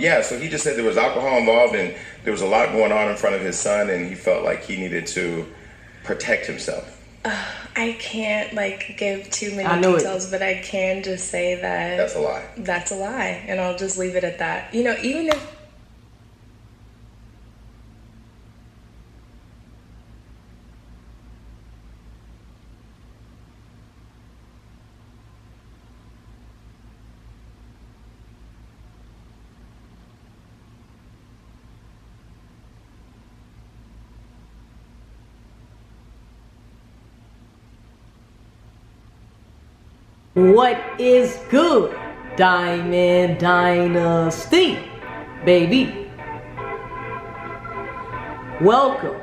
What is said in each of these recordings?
Yeah, so he just said there was alcohol involved and there was a lot going on in front of his son, and he felt like he needed to protect himself. I can't like give too many details, but I can just say that that's a lie. That's a lie, and I'll just leave it at that. You know, even if What is good, Diamond Dynasty, baby? Welcome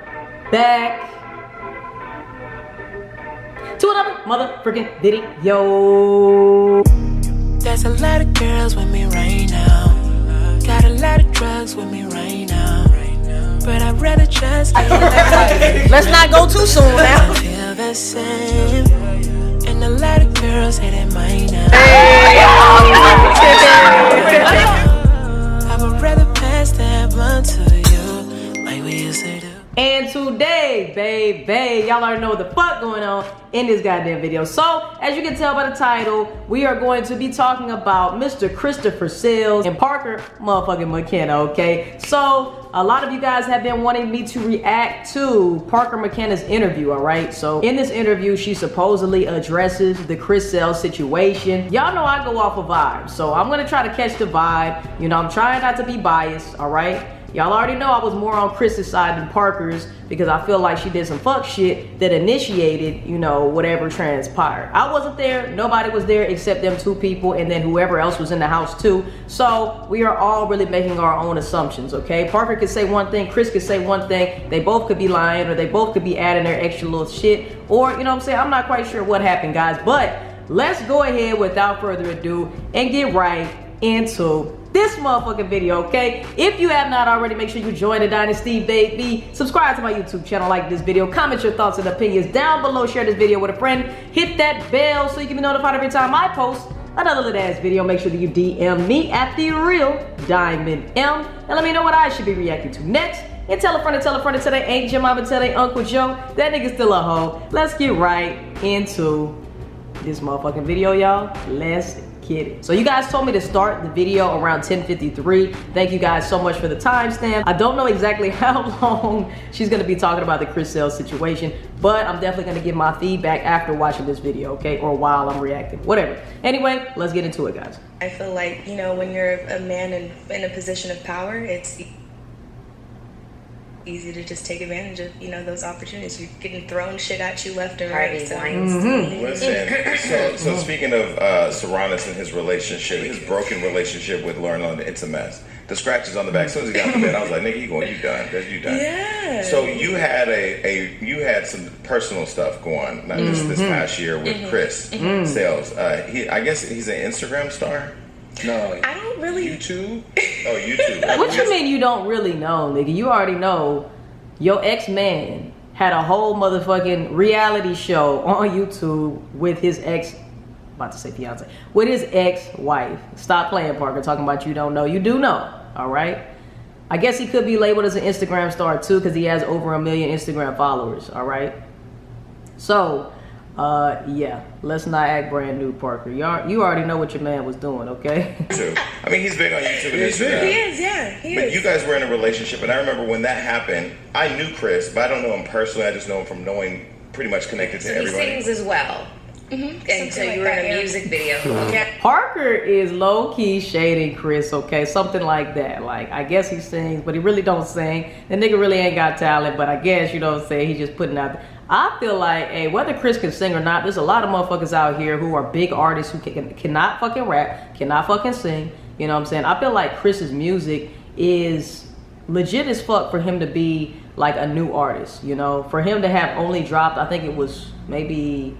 back to another motherfucking video. There's a lot of girls with me right now. Got a lot of drugs with me right now. But I'd rather just let's not go too soon now. I feel the same. And a lot of girls say they might not. I would rather pass that blunt to you like we used to do. And today, baby, y'all already know what the fuck going on in this goddamn video. So, as you can tell by the title, we are going to be talking about Mr. Christopher Sales and Parker motherfucking Mckenna, okay? So, a lot of you guys have been wanting me to react to Parker Mckenna's interview, all right? So, in this interview, she supposedly addresses the Chris Sales situation. Y'all know I go off a vibe, so I'm gonna try to catch the vibe. You know, I'm trying not to be biased, all right? Y'all already know I was more on Chris's side than Parker's because I feel like she did some fuck shit that initiated, you know, whatever transpired. I wasn't there, nobody was there except them two people and then whoever else was in the house too. So we are all really making our own assumptions, okay? Parker could say one thing, Chris could say one thing, they both could be lying or they both could be adding their extra little shit, or, you know what I'm saying? I'm not quite sure what happened, guys, but let's go ahead without further ado and get right into this motherfucking video, okay? If you have not already, make sure you join the Dynasty, baby. Subscribe to my YouTube channel, like this video, comment your thoughts and opinions down below, share this video with a friend, hit that bell so you can be notified every time I post another little ass video. Make sure that you DM me at The Real Diamond M and let me know what I should be reacting to next. And tell a friend to tell they ain't your mama, tell they Uncle Joe, that nigga's still a hoe. Let's get right into this motherfucking video, y'all. Let's get it. So you guys told me to start the video around 10:53. Thank you guys so much for the timestamp. I don't know exactly how long she's gonna be talking about the Chris Sales situation, but I'm definitely gonna give my feedback after watching this video, okay? Or while I'm reacting, whatever. Anyway, let's get into it, guys. I feel like, you know, when you're a man in a position of power, it's easy to just take advantage of, you know, those opportunities. You're getting thrown shit at you left and right. So. Listen, so speaking of Serranis and his relationship, his broken relationship with Lauren London, it's a mess. The scratches on the back. As soon as he got to bed, I was like, nigga, you done. You done. Yeah. So you had you had some personal stuff going, not just this past year with Chris Sales. I guess he's an Instagram star. No, I don't really. YouTube? Oh, YouTube. What you mean you don't really know, nigga? You already know your ex-man had a whole motherfucking reality show on YouTube with his about to say fiance, with his ex-wife. Stop playing, Parker, talking about you don't know. You do know, all right? I guess he could be labeled as an Instagram star too because he has over 1 million Instagram followers, all right? So, yeah, let's not act brand new, Parker. You already know what your man was doing, okay? I mean, he's big on YouTube and Instagram. He is, yeah. He but is. you guys were in a relationship, and I remember when that happened, I knew Chris, but I don't know him personally. I just know him from knowing pretty much connected to everybody. He sings as well. And so you were in a music video. Yeah. Parker is low-key shading Chris, okay? Something like that. Like, I guess he sings, but he really don't sing. The nigga really ain't got talent, but I guess, you know what I'm saying, he's just putting out there. I feel like, hey, whether Chris can sing or not, there's a lot of motherfuckers out here who are big artists who cannot fucking rap, cannot fucking sing. You know what I'm saying? I feel like Chris's music is legit as fuck for him to be like a new artist, you know? For him to have only dropped, I think it was maybe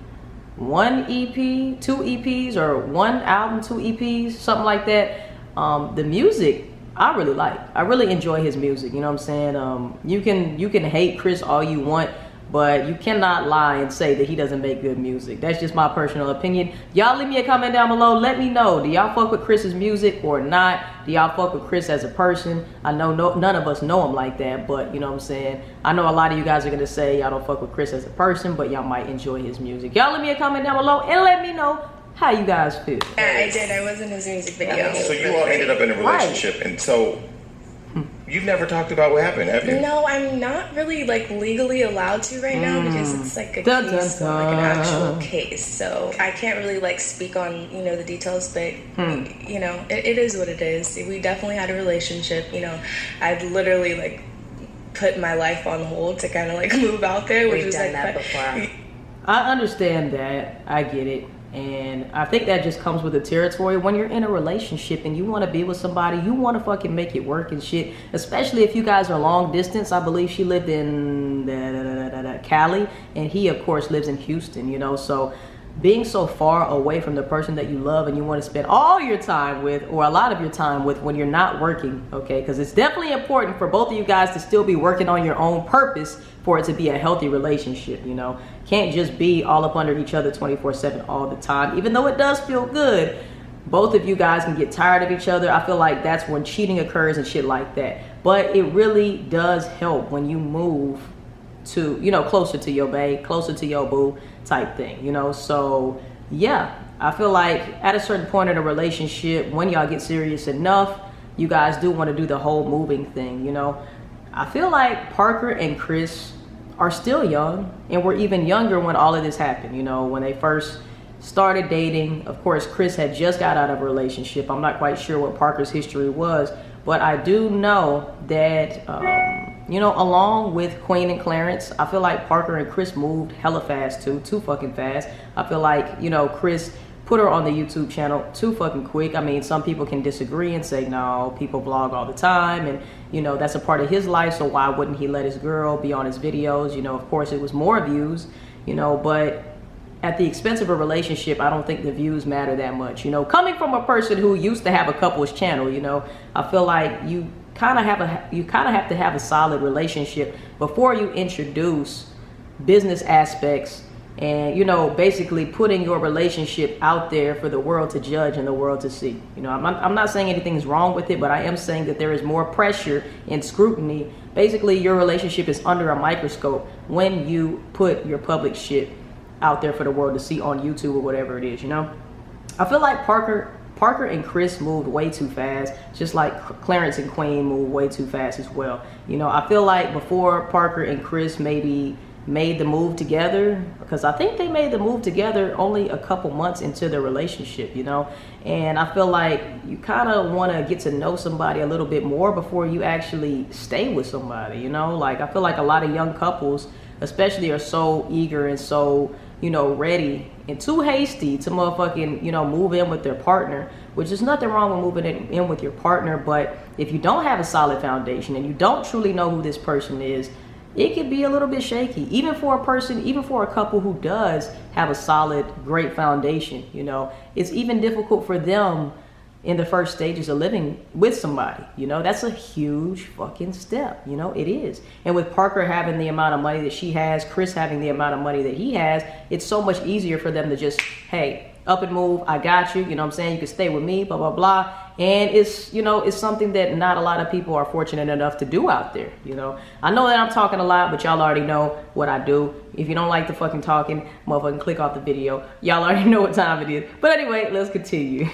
1 EP, 2 EPs, or 1 album, 2 EPs, something like that. The music, I really like. I really enjoy his music, you know what I'm saying? You can hate Chris all you want. but you cannot lie and say that he doesn't make good music. That's just my personal opinion. Y'all leave me a comment down below. Let me know, do y'all fuck with Chris's music or not? Do y'all fuck with Chris as a person? I know none of us know him like that, but you know what I'm saying? I know a lot of you guys are gonna say y'all don't fuck with Chris as a person, but y'all might enjoy his music. Y'all leave me a comment down below and let me know how you guys feel. Yeah, I did. I was in his music video. So you all ended up in a relationship, and so you've never talked about what happened, have you? No, I'm not really like legally allowed to right now because it's like a case, like an actual case. So I can't really like speak on, you know, the details, but you know, it is what it is. We definitely had a relationship. You know, I'd literally like put my life on hold to kind of like move out there, which We've was done like that before. I understand that. I get it. And I think that just comes with the territory. When you're in a relationship and you want to be with somebody, you want to fucking make it work and shit. Especially if you guys are long distance. I believe she lived in Cali, and he of course lives in Houston, you know. So being so far away from the person that you love and you want to spend all your time with, or a lot of your time with, when you're not working, okay? Because it's definitely important for both of you guys to still be working on your own purpose for it to be a healthy relationship, you know? Can't just be all up under each other 24/7 all the time. Even though it does feel good, both of you guys can get tired of each other. I feel like that's when cheating occurs and shit like that. But it really does help when you move to, you know, closer to your bae, closer to your boo type thing, you know. So yeah, I feel like at a certain point in a relationship, when y'all get serious enough, you guys do want to do the whole moving thing, you know. I feel like Parker and Chris are still young, and were even younger when all of this happened, you know, when they first started dating. Of course, Chris had just got out of a relationship. I'm not quite sure what Parker's history was, but I do know that you know, along with Queen and Clarence, I feel like Parker and Chris moved hella fast too fucking fast. I feel like, you know, Chris put her on the YouTube channel too fucking quick. I mean, some people can disagree and say, no, people vlog all the time, and you know, that's a part of his life, so why wouldn't he let his girl be on his videos? You know, of course it was more views, you know, but at the expense of a relationship, I don't think the views matter that much. You know, coming from a person who used to have a couples channel, you know, I feel like you kind of have to have a solid relationship before you introduce business aspects and, you know, basically putting your relationship out there for the world to judge and the world to see. You know, I'm not saying anything's wrong with it, but I am saying that there is more pressure and scrutiny. Basically, your relationship is under a microscope when you put your public shit out there for the world to see on YouTube or whatever it is, you know. I feel like Parker and Chris moved way too fast, just like Clarence and Queen moved way too fast as well. You know, I feel like before Parker and Chris maybe made the move together, because I think they made the move together only a couple months into the relationship, you know. And I feel like you kind of want to get to know somebody a little bit more before you actually stay with somebody, you know. Like, I feel like a lot of young couples especially are so eager and so, you know, ready and too hasty to motherfucking, you know, move in with their partner, which is nothing wrong with moving in with your partner. But if you don't have a solid foundation and you don't truly know who this person is, it could be a little bit shaky, even for a person, even for a couple who does have a solid, great foundation. You know, it's even difficult for them in the first stages of living with somebody. You know, that's a huge fucking step. You know, it is. And with Parker having the amount of money that she has, Chris having the amount of money that he has, it's so much easier for them to just, hey, up and move, I got you, you know what I'm saying, you can stay with me, blah, blah, blah. And it's, you know, it's something that not a lot of people are fortunate enough to do out there, you know. I know that I'm talking a lot, but y'all already know what I do. If you don't like the fucking talking, motherfucking click off the video. Y'all already know what time it is. But anyway, let's continue.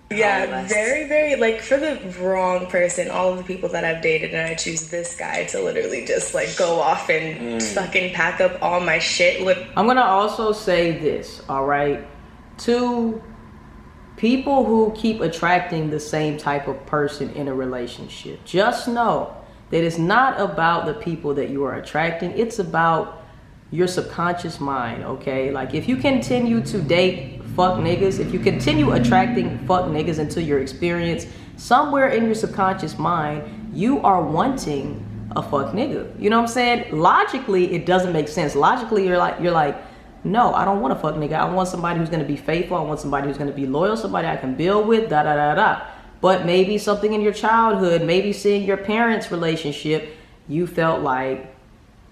Yeah, very, very, like, for the wrong person, all of the people that I've dated, and I choose this guy to literally just, like, go off and fucking pack up all my shit. Look, I'm gonna also say this, all right? To people who keep attracting the same type of person in a relationship, just know that it's not about the people that you are attracting. It's about your subconscious mind, okay? Like, if you continue to date fuck niggas, if you continue attracting fuck niggas into your experience, somewhere in your subconscious mind, you are wanting a fuck nigga. You know what I'm saying? Logically, it doesn't make sense. Logically, you're like, no, I don't want a fuck nigga. I want somebody who's gonna be faithful. I want somebody who's gonna be loyal, somebody I can build with, da da da da. But maybe something in your childhood, maybe seeing your parents' relationship, you felt like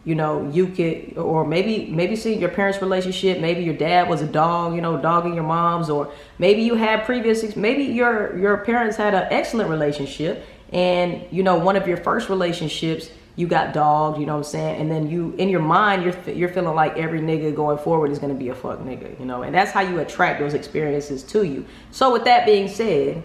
you know, you could, or maybe see your parents' relationship, maybe your dad was a dog, you know, dogging your moms, or maybe you had maybe your parents had an excellent relationship, and, you know, one of your first relationships, you got dogged, you know what I'm saying? And then you, in your mind, you're feeling like every nigga going forward is going to be a fuck nigga, you know? And that's how you attract those experiences to you. So with that being said,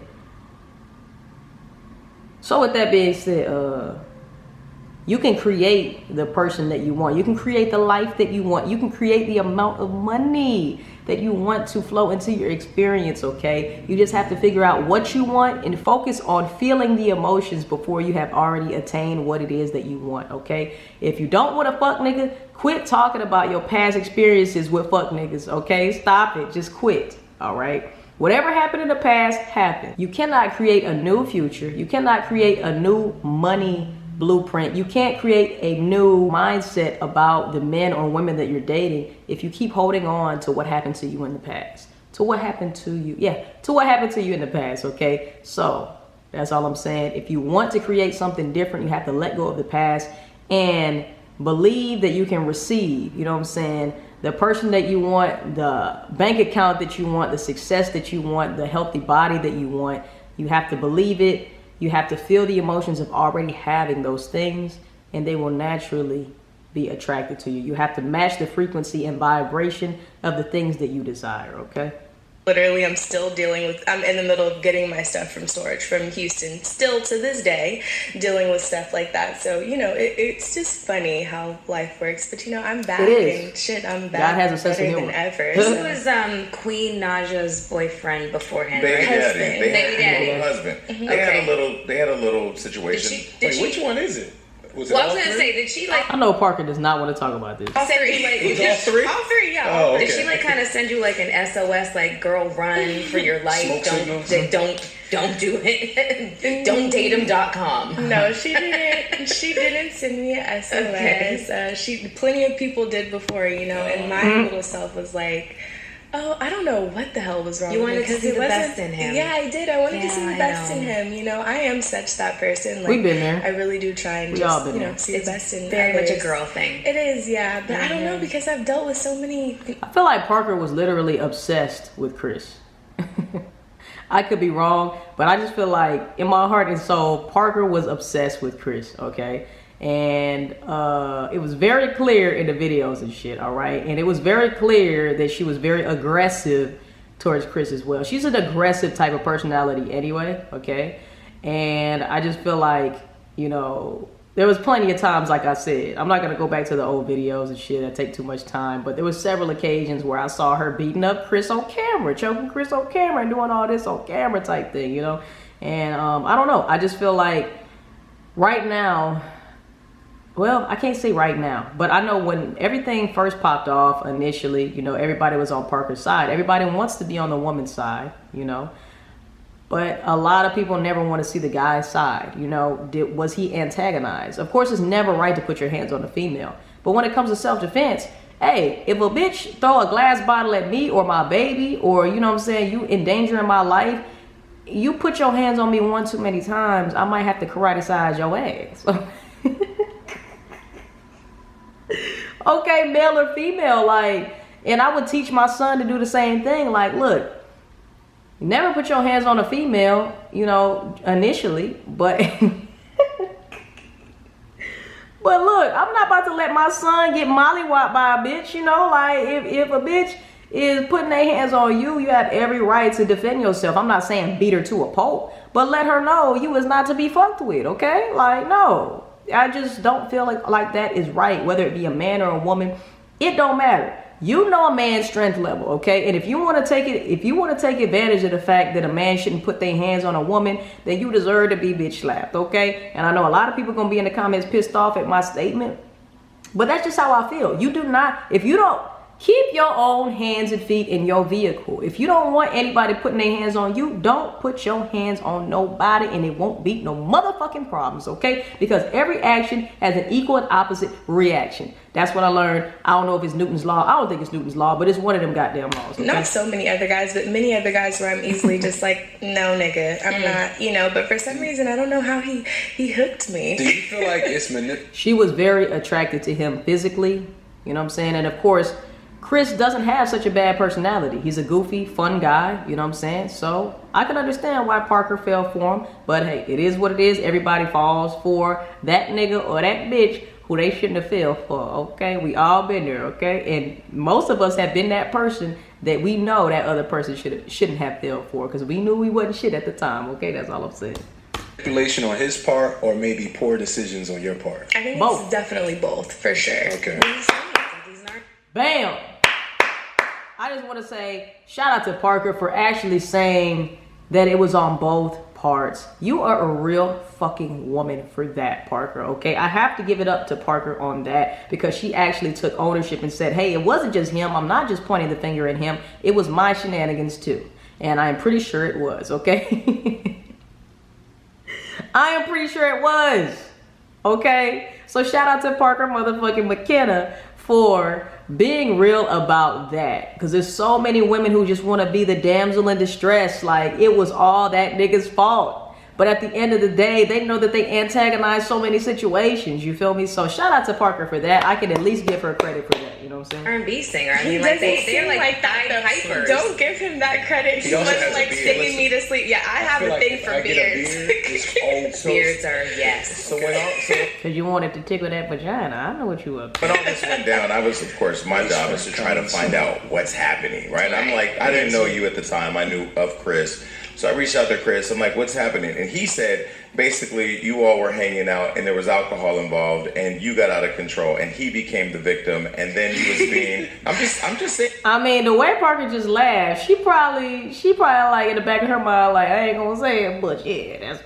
you can create the person that you want. You can create the life that you want. You can create the amount of money that you want to flow into your experience, okay? You just have to figure out what you want and focus on feeling the emotions before you have already attained what it is that you want, okay? If you don't want a fuck nigga, quit talking about your past experiences with fuck niggas, okay? Stop it. Just quit, all right? Whatever happened in the past, happened. You cannot create a new future. You cannot create a new money blueprint. You can't create a new mindset about the men or women that you're dating if you keep holding on to what happened to you in the past. To what happened to you. Yeah, to what happened to you in the past, okay? So that's all I'm saying. If you want to create something different, you have to let go of the past and believe that you can receive, you know what I'm saying? The person that you want, the bank account that you want, the success that you want, the healthy body that you want. You have to believe it. You have to feel the emotions of already having those things, and they will naturally be attracted to you. You have to match the frequency and vibration of the things that you desire, okay? Literally, I'm still I'm in the middle of getting my stuff from storage from Houston, still to this day, dealing with stuff like that. So, you know, it's just funny how life works. But, you know, I'm back and shit, I'm back. God has a sense of humor. Than ever. Who was Queen Naja's boyfriend beforehand? Baby daddy. Baby daddy. Husband. They had a little situation. Wait, which one is it? Was I was gonna say, did she like? I know Parker does not want to talk about this. All three, all three? All three, yeah. Oh, okay. Did she like kind of send you like an SOS, like, girl, run for your life? Don't do it. Don't date him.com. No, she didn't. She didn't send me an SOS. Okay. Plenty of people did before, you know. And my little self was like, oh, I don't know what the hell was wrong. You with wanted me, to see the best in him. Yeah, I did. I wanted to see the best in him. You know, I am such that person. Like, we've been there. I really do try and just, you know, see the best in very others. much a girl thing. It is, yeah. But I don't know, because I've dealt with so many. I feel like Parker was literally obsessed with Chris. I could be wrong, but I just feel like in my heart and soul, Parker was obsessed with Chris, okay? And it was very clear in the videos and shit, all right? And it was very clear that she was very aggressive towards Chris as well. She's an aggressive type of personality anyway, okay? And I just feel like, you know, there was plenty of times, like I said, I'm not going to go back to the old videos and shit, that take too much time, but there was several occasions where I saw her beating up Chris on camera, choking Chris on camera, and doing all this on camera type thing, you know? And I don't know, I just feel like right now, well, I can't say right now, but I know when everything first popped off initially, you know, everybody was on Parker's side. Everybody wants to be on the woman's side, you know, but a lot of people never want to see the guy's side. You know, was he antagonized? Of course, it's never right to put your hands on a female, but when it comes to self-defense, hey, if a bitch throw a glass bottle at me or my baby, or, you know what I'm saying, you endangering my life, you put your hands on me one too many times, I might have to karate-size your ass. Okay, male or female, like, and I would teach my son to do the same thing. Like, look, never put your hands on a female, you know, initially, but but look, I'm not about to let my son get mollywopped by a bitch, you know. Like, if a bitch is putting their hands on you, you have every right to defend yourself. I'm not saying beat her to a pulp, but let her know you is not to be fucked with, okay? Like, no. I just don't feel like that is right, whether it be a man or a woman. It don't matter. You know a man's strength level, okay? And if you want to take advantage of the fact that a man shouldn't put their hands on a woman, then you deserve to be bitch slapped, okay? And I know a lot of people gonna be in the comments pissed off at my statement, but that's just how I feel. You do not, if you don't Keep your own hands and feet in your vehicle. If you don't want anybody putting their hands on you, don't put your hands on nobody, and it won't be no motherfucking problems, okay? Because every action has an equal and opposite reaction. That's what I learned. I don't know if it's Newton's law. I don't think it's Newton's law, but it's one of them goddamn laws. Okay? Not so many other guys, but many other guys where I'm easily just like, no, nigga, I'm not, you know. But for some reason, I don't know how he hooked me. Do you feel like it's She was very attracted to him physically, you know what I'm saying? And of course, Chris doesn't have such a bad personality. He's a goofy, fun guy, you know what I'm saying? So I can understand why Parker fell for him. But hey, it is what it is. Everybody falls for that nigga or that bitch who they shouldn't have fell for, okay? We all been there, okay? And most of us have been that person that we know that other person shouldn't have fell for, because we knew we wasn't shit at the time, okay? That's all I'm saying. Manipulation on his part, or maybe poor decisions on your part? I think both. It's definitely both, for sure. Okay. Bam! I just want to say shout out to Parker for actually saying that it was on both parts. You are a real fucking woman for that, Parker, okay? I have to give it up to Parker on that, because she actually took ownership and said, hey, it wasn't just him. I'm not just pointing the finger at him. It was my shenanigans too. And I'm pretty sure it was, okay? I am pretty sure it was, okay? So shout out to Parker motherfucking Mckenna for being real about that, because there's so many women who just want to be the damsel in distress, like it was all that nigga's fault. But at the end of the day, they know that they antagonize so many situations, you feel me? So shout out to Parker for that. I can at least give her credit for that, you know what I'm saying? R&B singer. I He mean, like doesn't they're seem like that, Pied though. Pipers. Don't give him that credit. He was also has a like beard. singing me to sleep. Yeah, I have a thing for beards. Beards are yes. So Because you wanted to tickle that vagina. I know what you up to. when all this went down, I was, of course, my job is to try to find out what's happening, right? I'm like, I didn't know you at the time. I knew of Chris. So I reached out to Chris. I'm like, what's happening? And he said, basically, you all were hanging out and there was alcohol involved and you got out of control and he became the victim and then he was being, I'm just saying. I mean, the way Parker just laughed, she probably like in the back of her mind, like, I ain't gonna say it, but yeah, that's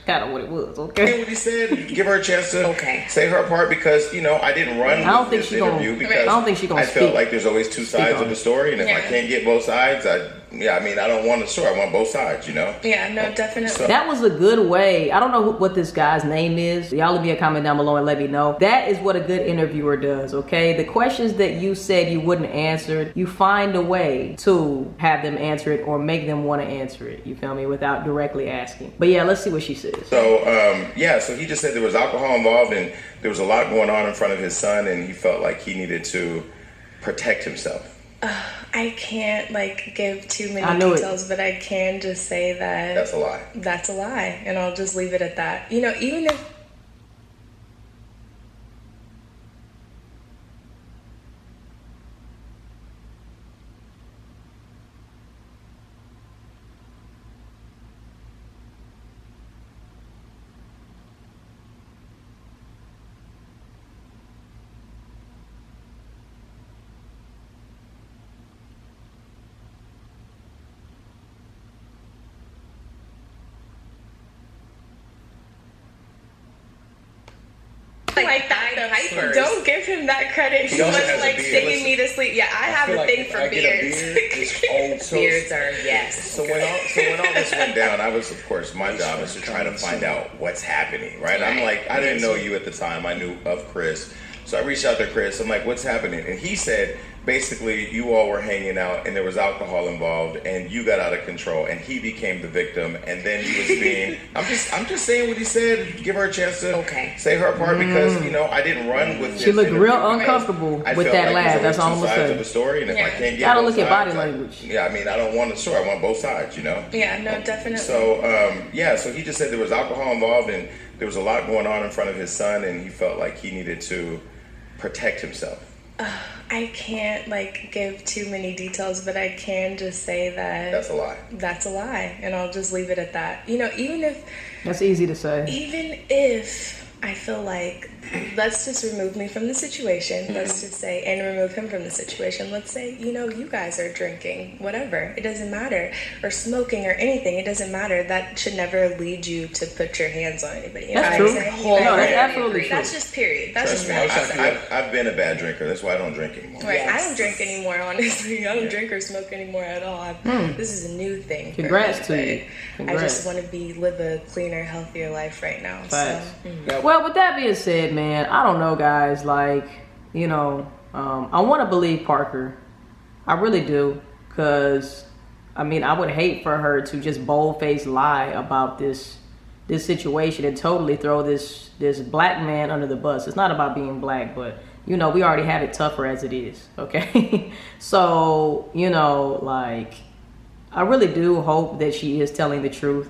kind of what it was, okay? What he said, give her a chance to say her part, because, you know, I didn't run with this interview because I don't think she's gonna I felt speak. like there's always two sides of the story, and if I can't get both sides, I don't want the story. I want both sides, you know? Yeah, no, definitely. So, That was a good way. I don't know what this guy's name is. Y'all leave me a comment down below and let me know. That is what a good interviewer does, okay? The questions that you said you wouldn't answer, you find a way to have them answer it or make them want to answer it, you feel me, without directly asking. But yeah, let's see what she says. So, so he just said there was alcohol involved and there was a lot going on in front of his son and he felt like he needed to protect himself. I can't like give too many details, but I can just say that that's a lie. That's a lie, and I'll just leave it at that. You know, even if like that, though. Don't give him that credit. He was like singing me to sleep. Yeah, I have a thing for beards. Beards are yes. So when all this went down, I was, of course, my job is to try to find out what's happening, right? I'm like, I didn't know you at the time. I knew of Chris. So I reached out to Chris. I'm like, what's happening? And he said, basically, you all were hanging out and there was alcohol involved and you got out of control and he became the victim and then he was being, I'm just saying what he said. Give her a chance to say her part, because, you know, I didn't run with She looked real uncomfortable with that laugh. That's all I'm gonna say. Of the story, and if I can't get gotta both look at body sides, language. I mean, I don't want the story. I want both sides, you know? Yeah, no, definitely. So, so he just said there was alcohol involved and there was a lot going on in front of his son and he felt like he needed to protect himself. I can't like give too many details, but I can just say that that's a lie. That's a lie, and I'll just leave it at that. You know, even if that's easy to say. Even if I feel like, let's just remove me from the situation. Let's just say, and remove him from the situation. Let's say, you know, you guys are drinking, whatever. It doesn't matter. Or smoking or anything. It doesn't matter. That should never lead you to put your hands on anybody. You That's know true. what I'm saying? No, that's absolutely true. That's just period. That's just I've been a bad drinker. That's why I don't drink anymore. Right. I don't drink anymore, honestly. I don't drink or smoke anymore at all. This is a new thing. Congrats for me, to you. I just want to live a cleaner, healthier life right now. Facts. So. Well, with that being said, man, I don't know, guys. Like, you know, I want to believe Parker. I really do. Because, I mean, I would hate for her to just bold-faced lie about this situation and totally throw this black man under the bus. It's not about being black, but, you know, we already have it tougher as it is, okay? So, you know, like, I really do hope that she is telling the truth.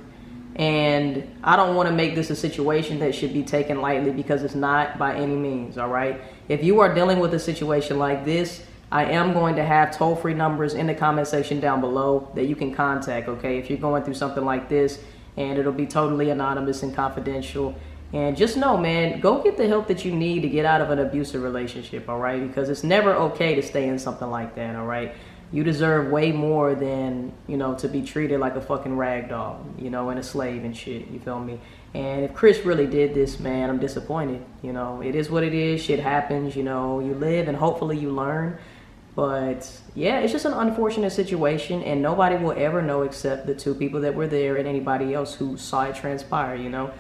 And I don't want to make this a situation that should be taken lightly, because it's not by any means, all right? If you are dealing with a situation like this, I am going to have toll-free numbers in the comment section down below that you can contact, okay? If you're going through something like this, and it'll be totally anonymous and confidential. And just know, man, go get the help that you need to get out of an abusive relationship, all right? Because it's never okay to stay in something like that, all right? You deserve way more than, you know, to be treated like a fucking rag doll, you know, and a slave and shit, you feel me? And if Chris really did this, man, I'm disappointed. You know, it is what it is. Shit happens, you know, you live and hopefully you learn. But yeah, it's just an unfortunate situation, and nobody will ever know except the two people that were there and anybody else who saw it transpire, you know?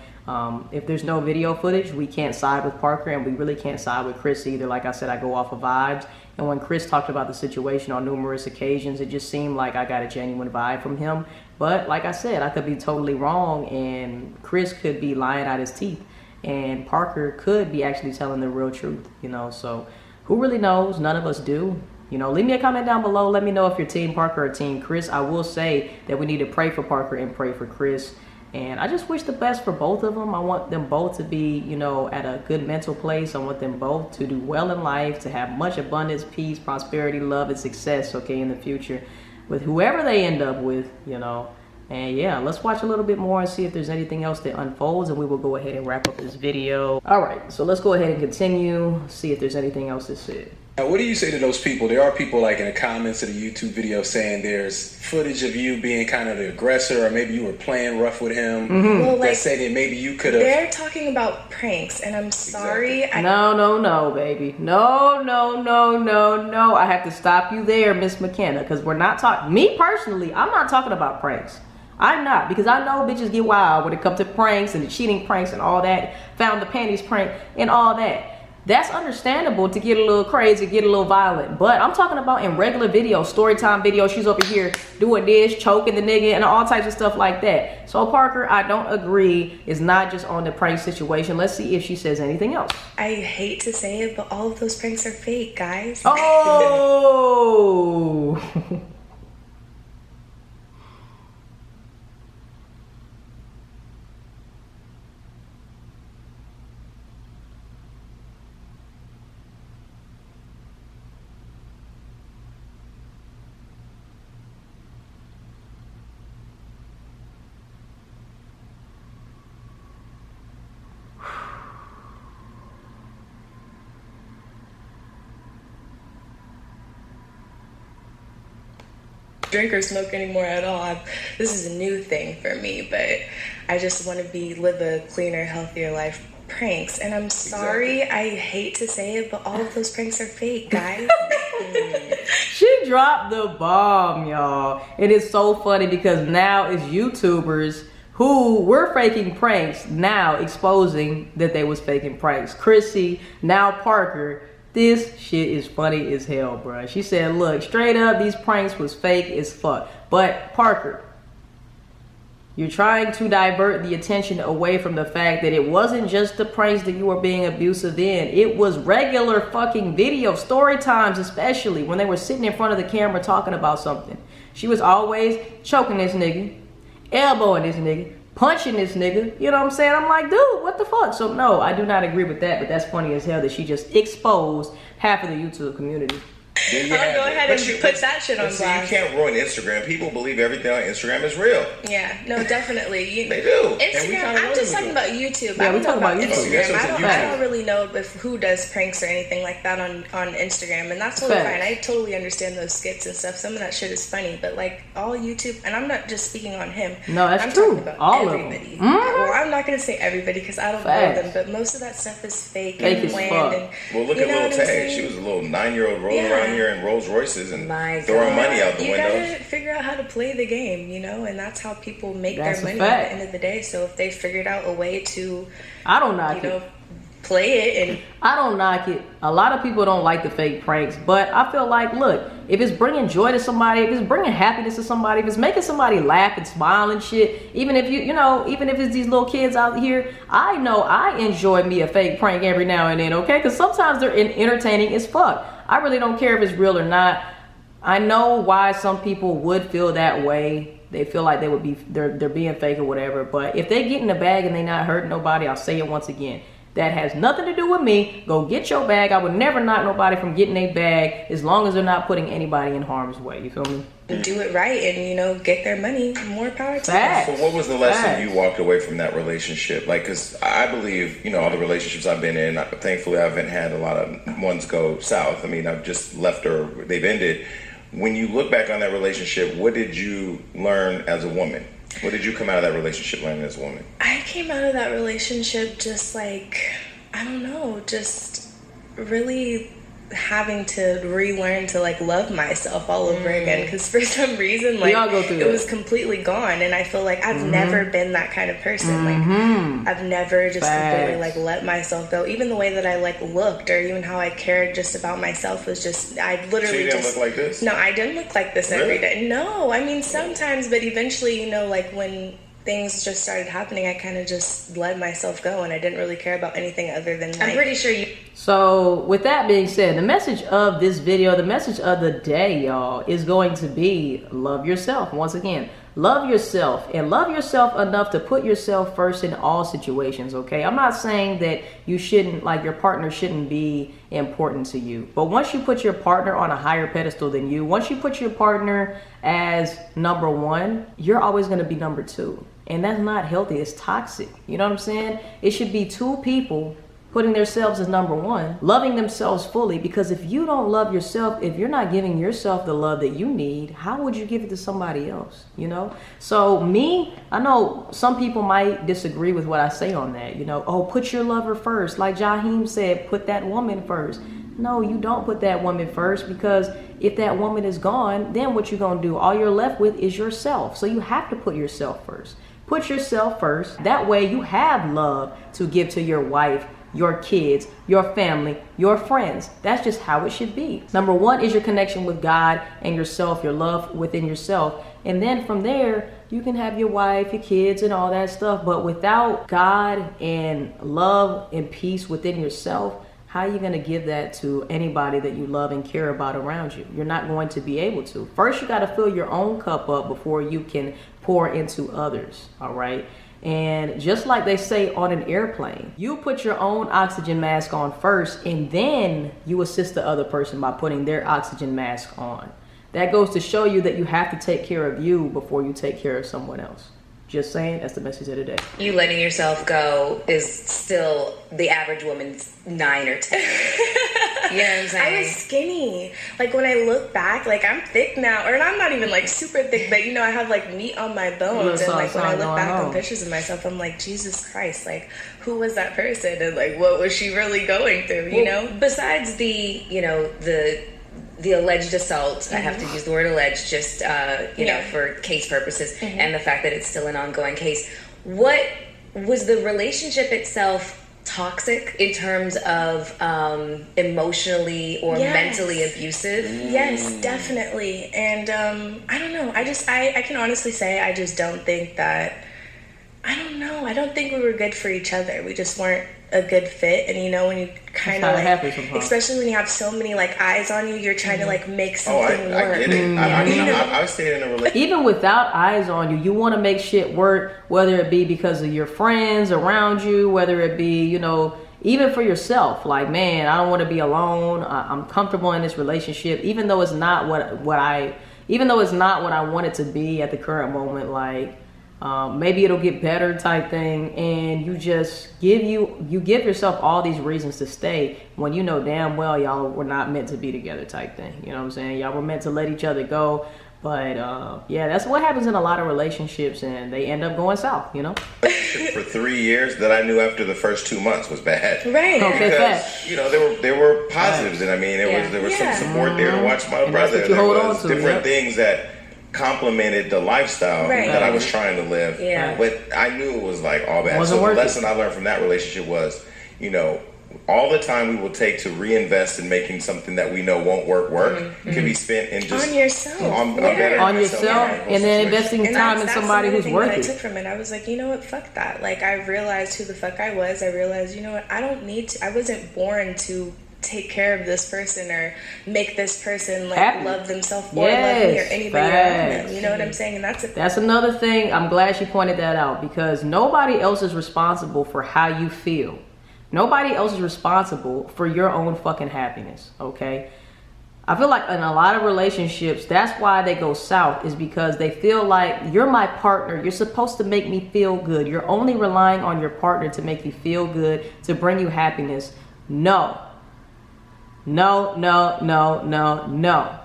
If there's no video footage, we can't side with Parker, and we really can't side with Chris either. Like I said, I go off of vibes. And when Chris talked about the situation on numerous occasions, it just seemed like I got a genuine vibe from him. But like I said, I could be totally wrong, and Chris could be lying out his teeth, and Parker could be actually telling the real truth, you know? So who really knows? None of us do. You know, leave me a comment down below. Let me know if you're Team Parker or Team Chris. I will say that we need to pray for Parker and pray for Chris. And I just wish the best for both of them. I want them both to be, you know, at a good mental place. I want them both to do well in life, to have much abundance, peace, prosperity, love, and success, okay, in the future with whoever they end up with, you know. And yeah, let's watch a little bit more and see if there's anything else that unfolds, and we will go ahead and wrap up this video. All right, so let's go ahead and continue, see if there's anything else that's said. Now, what do you say to those people? There are people like in the comments of the YouTube video saying there's footage of you being kind of the aggressor, or maybe you were playing rough with him. Well, like, that say that maybe you could have. They're talking about pranks, and I'm sorry. Exactly. No, baby. No. I have to stop you there, Miss Mckenna, because we're not talking. Me personally, I'm not talking about pranks. I'm not, because I know bitches get wild when it comes to pranks and the cheating pranks and all that. Found the panties prank and all that. That's understandable to get a little crazy, get a little violent. But I'm talking about in regular videos, story time videos. She's over here doing this, choking the nigga, and all types of stuff like that. So Parker, I don't agree. It's not just on the prank situation. Let's see if she says anything else. I hate to say it, but all of those pranks are fake, guys. Oh! Drink or smoke anymore at all. This is a new thing for me, but I just want to live a cleaner, healthier life. Pranks, and I'm sorry, I hate to say it, but all of those pranks are fake, guys. She dropped the bomb, y'all. It is so funny because now it's YouTubers who were faking pranks now exposing that they was faking pranks. Chrissy, now Parker. This shit is funny as hell, bruh. She said, look, straight up, these pranks was fake as fuck. But Parker, you're trying to divert the attention away from the fact that it wasn't just the pranks that you were being abusive in. It was regular fucking video, story times especially, when they were sitting in front of the camera talking about something. She was always choking this nigga, elbowing this nigga, punching this nigga, you know what I'm saying? I'm like, dude, what the fuck? So no, I do not agree with that, but that's funny as hell that she just exposed half of the YouTube community. There you I'll have go it. ahead and put that shit on See, blast. you can't ruin Instagram. People believe everything on Instagram is real. Yeah, no, definitely. They do. Instagram. I'm just talking about YouTube. Yeah, I don't we talking know about YouTube. Instagram. That's what I don't really know if who does pranks or anything like that on Instagram, and that's totally fine. I totally understand those skits and stuff. Some of that shit is funny, but like all YouTube, and I'm not just speaking on him. No, that's I'm true. talking about All everybody. of them. Mm-hmm. Well, I'm not gonna say everybody because I don't know them, but most of that stuff is fake Fake and as planned. fuck. And Well, look you at know little what I'm Tay. saying? She was a little 9-year-old rolling around here in Rolls Royces and throwing money out the you window. gotta figure out how to play the game, you know, and that's how people make That's their a money fact. at the end of the day. So if they figured out a way to, I don't knock you know, it. play it and I don't knock it. A lot of people don't like the fake pranks, but I feel like, look, if it's bringing joy to somebody, if it's bringing happiness to somebody, if it's making somebody laugh and smile and shit, even if even if it's these little kids out here, I know I enjoy me a fake prank every now and then, okay? Because sometimes they're entertaining as fuck. I really don't care if it's real or not. I know why some people would feel that way. They feel like they're being fake or whatever. But if they get in the bag and they not hurting nobody, I'll say it once again. That has nothing to do with me. Go get your bag. I would never knock nobody from getting a bag as long as they're not putting anybody in harm's way. You feel me? do it right and, you know, get their money. More power to them. Facts. So what was the lesson Facts. you walked away from that relationship? Like, because I believe, you know, all the relationships I've been in, thankfully I haven't had a lot of ones go south. I mean, I've just left or they've ended. When you look back on that relationship, what did you learn as a woman? What did you come out of that relationship learning as a woman? I came out of that relationship just like, I don't know, just really having to relearn to like love myself all over again, because for some reason like it was completely gone, and I feel like I've never been that kind of person. Like I've never just completely like let myself go. Even the way that I like looked, or even how I cared just about myself was just, I literally So you didn't look like this? No, I didn't look like this every day. No, I mean sometimes, but eventually, you know, like when things just started happening, I kind of just let myself go, and I didn't really care about anything other than like, I'm pretty sure you. So with that being said, the message of this video, the message of the day, y'all, is going to be love yourself. Once again, love yourself, and love yourself enough to put yourself first in all situations, okay? I'm not saying that you shouldn't, like your partner shouldn't be important to you, but once you put your partner on a higher pedestal than you, once you put your partner as number one, you're always going to be number two. And that's not healthy. It's toxic. You know what I'm saying? It should be two people putting themselves as number one, loving themselves fully, because if you don't love yourself, if you're not giving yourself the love that you need, how would you give it to somebody else, you know? So me, I know some people might disagree with what I say on that, you know, oh, put your lover first. Like Jaheim said, put that woman first. No, you don't put that woman first, because if that woman is gone, then what you gonna do? All you're left with is yourself. So you have to put yourself first. Put yourself first. That way you have love to give to your wife, your kids, your family, your friends. That's just how it should be. Number one is your connection with God and yourself, your love within yourself. And then from there, you can have your wife, your kids, and all that stuff. But without God and love and peace within yourself, how are you going to give that to anybody that you love and care about around you? You're not going to be able to. First, you got to fill your own cup up before you can pour into others, all right? And just like they say on an airplane, you put your own oxygen mask on first, and then you assist the other person by putting their oxygen mask on. That goes to show you that you have to take care of you before you take care of someone else. Just saying, that's the message of the day. You letting yourself go is still the average woman's 9 or 10. You know what I'm saying? I was skinny. Like when I look back, like I'm thick now, or I'm not even like super thick, but you know, I have like meat on my bones. And like when I look back on pictures of myself, I'm like, Jesus Christ, like who was that person? And like, what was she really going through, you know? Besides the, you know, the alleged assault, I have to use the word alleged just, you know, for case purposes, and the fact that it's still an ongoing case. What was the relationship itself toxic in terms of emotionally or mentally abusive? Yes, definitely. And I don't know. I can honestly say I just don't think that, I don't know. I don't think we were good for each other. We just weren't a good fit. And you know, when you kind of like, especially when you have so many like eyes on you, you're trying to like make something work. I get it. I stayed in a relationship. Even without eyes on you, you want to make shit work, whether it be because of your friends around you, whether it be, you know, even for yourself, like, man, I don't want to be alone. I'm comfortable in this relationship, even though it's not what I want it to be at the current moment. Like, maybe it'll get better type thing, and you just give yourself all these reasons to stay when you know damn well y'all were not meant to be together type thing. You know what I'm saying? Y'all were meant to let each other go. But yeah, that's what happens in a lot of relationships, and they end up going south, you know? For 3 years that I knew after the first 2 months was bad. Right. Okay, because, you know, there were positives, and I mean, there was some support there to watch my brother. There was different things that complemented the lifestyle that I was trying to live. Yeah. But I knew it was like all bad. So the lesson I learned from that relationship was, you know, all the time we will take to reinvest in making something that we know won't work can be spent in just on yourself, on yourself, and then investing time in somebody who's worth it. I took from it. I was like, you know what, fuck that. Like, I realized who the fuck I was. I realized, you know what, I don't need to. I wasn't born to take care of this person or make this person like love themselves or love me or anybody around them. You know what I'm saying? And that's another thing. I'm glad she pointed that out, because nobody else is responsible for how you feel. Nobody else is responsible for your own fucking happiness, okay? I feel like in a lot of relationships, that's why they go south, is because they feel like you're my partner. You're supposed to make me feel good. You're only relying on your partner to make you feel good, to bring you happiness. No. No, no, no, no, no.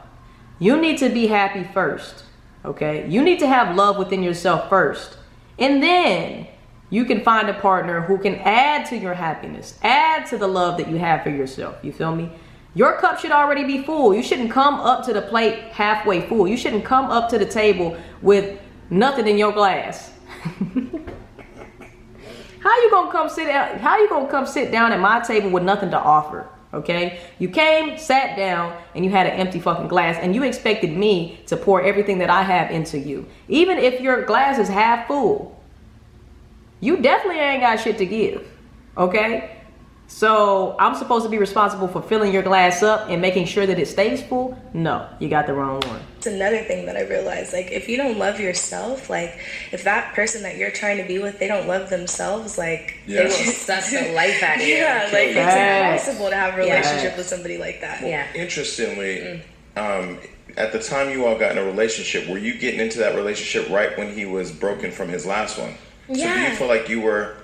You need to be happy first, okay? You need to have love within yourself first. And then you can find a partner who can add to your happiness, add to the love that you have for yourself. You feel me? Your cup should already be full. You shouldn't come up to the plate halfway full. You shouldn't come up to the table with nothing in your glass. How you gonna come sit down at my table with nothing to offer? Okay, you came, sat down, and you had an empty fucking glass, and you expected me to pour everything that I have into you. Even if your glass is half full, you definitely ain't got shit to give, okay? So I'm supposed to be responsible for filling your glass up and making sure that it stays full? No, you got the wrong one. It's another thing that I realized, like, if you don't love yourself, like, if that person that you're trying to be with, they don't love themselves, like, they will suck the life out of you. Yeah, like, it's impossible to have a relationship with somebody like that. Well, interestingly, at the time you all got in a relationship, were you getting into that relationship right when he was broken from his last one? So do you feel like you were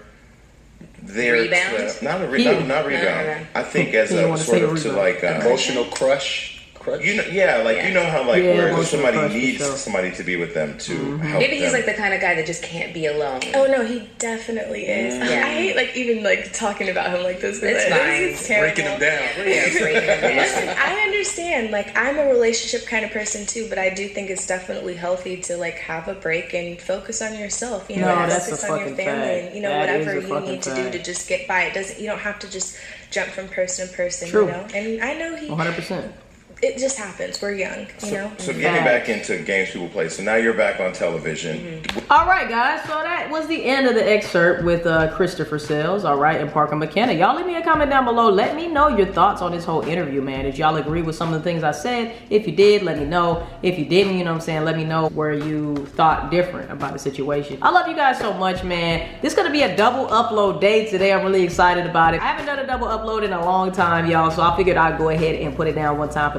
there rebound? Not rebound. No. I think as a sort of to like emotional crush. You know, you know how like where somebody needs somebody to be with them to help Maybe he's them. like the kind of guy that just can't be alone. Oh no, he definitely is. I hate like even like talking about him like this. It's fine. It's terrible. Breaking him down. Listen, I understand. Like, I'm a relationship kind of person too, but I do think it's definitely healthy to like have a break and focus on yourself. You know, focus on your family, and you know whatever you need to do to just get by. You don't have to just jump from person to person. True. You know, and I know 100%. It just happens. We're young, you know. So getting back into games people play. So now you're back on television. All right, guys. So that was the end of the excerpt with Christopher Sales, all right, and Parker Mckenna. Y'all leave me a comment down below. Let me know your thoughts on this whole interview, man. Did y'all agree with some of the things I said? If you did, let me know. If you didn't, you know what I'm saying, let me know where you thought different about the situation. I love you guys so much, man. This is going to be a double upload day today. I'm really excited about it. I haven't done a double upload in a long time, y'all, so I figured I'd go ahead and put it down one time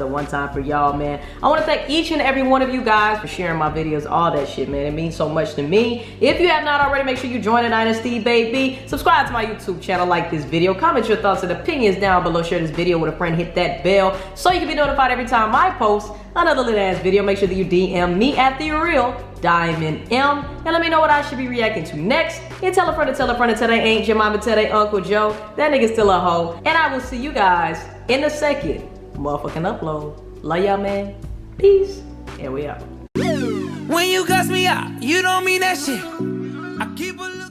for y'all, man. I want to thank each and every one of you guys for sharing my videos, all that shit, man. It means so much to me. If you have not already, make sure you join the Dynasty, baby. Subscribe to my YouTube channel, like this video, comment your thoughts and opinions down below, share this video with a friend, hit that bell so you can be notified every time I post another lit ass video. Make sure that you DM me at The Real Diamond M and let me know what I should be reacting to next. And tell a friend to tell a friend to tell they ain't your mama, tell they Uncle Joe. That nigga's still a hoe. And I will see you guys in the second motherfucking upload. Love y'all, man. Peace. And we out. When you cuss me out, you don't mean that shit. I keep a